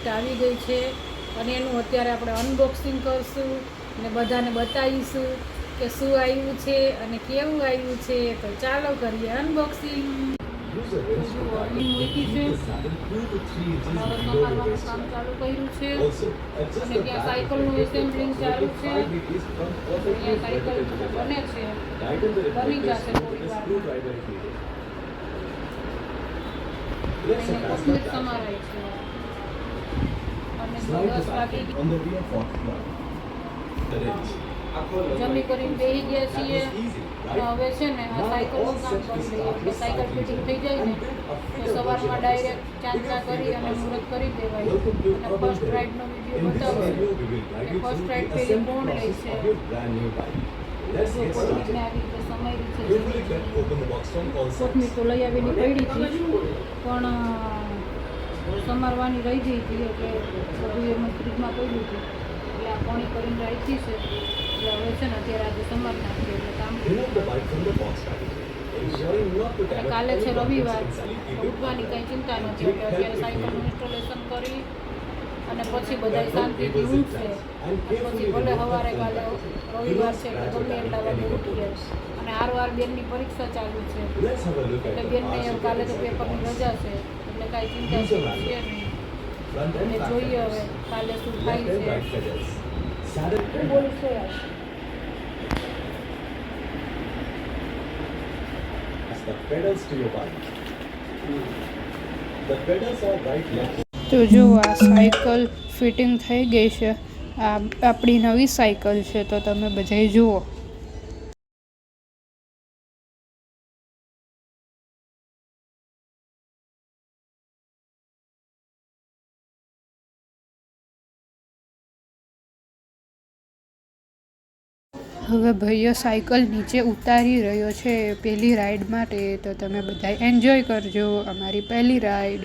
Lift આવી ગઈ છે અને એનું અત્યારે આપણે અનબોક્સિંગ કરશું અને બધાને બતાવીશું કે શું આવ્યું છે અને કેવું આવ્યું છે. તો ચાલો કરીએ અનબોક્સિંગ. મૂકી છે સમારવાનું કામ ચાલુ કર્યું છે અને ત્યાં સાયકલનું એસેમ્બલિંગ ચાલુ છે. ત્યાં સાયકલ બને છે, બની જશે થોડી વારમાં. એને કમ્પ્લીટ સમારાય છે અને 10 વાગે જમી કરીને બેસી ગયા છીએ. હવે છે ને આ સાયકલનું કામ કરી લઈએ એટલે સાયકલ ફિટિંગ થઈ જાય ને તો સવારમાં ડાયરેક્ટ ચાંચા કરી અને મુહૂર્ત કરી દેવાય. અને ફર્સ્ટ રાઇડનો વિડીયો બતાવશે કે ફર્સ્ટ રાઇડ પેલી કોણ લે છે. કોથમીરને આવી રીતે સમારી છે. કોથમીર તો લઈ આવીને પડી હતી પણ સમારવાની રહી ગઈ હતી એટલે બધું એમ ફ્રીજમાં પડ્યું હતું એટલે આ પાણી કરીને રાખી છે. એટલે હવે છે ને અત્યારે આજે સમાર નાખીએ એટલે કામ. કાલે છે રવિવાર, ઉઠવાની કંઈ ચિંતા નથી એટલે અત્યારે સાયકલનું ઇન્સ્ટોલેશન કરી અને પછી બધા શાંતિથી ઊંઘશે. પછી ભલે સવારે કાલે રવિવાર છે એટલે ગમે એટલા વાગે ઉઠીએ. અને આરવાર બેનની પરીક્ષા ચાલુ છે એટલે બેનને કાલે તો પેપરની રજા છે એટલે કાંઈ ચિંતા છે નહીં. અને જોઈએ હવે કાલે શું થાય છે. શું બોલશો યાર? તો જો આ સાયકલ ફિટિંગ થઈ ગઈ છે. આ આપણી નવી સાયકલ છે તો તમે બધાય જુઓ. હવે ભાઈઓ સાયકલ નીચે ઉતારી રહ્યો છે પહેલી રાઈડ માટે. તો તમે બધા એન્જોય કરજો અમારી પહેલી રાઈડ.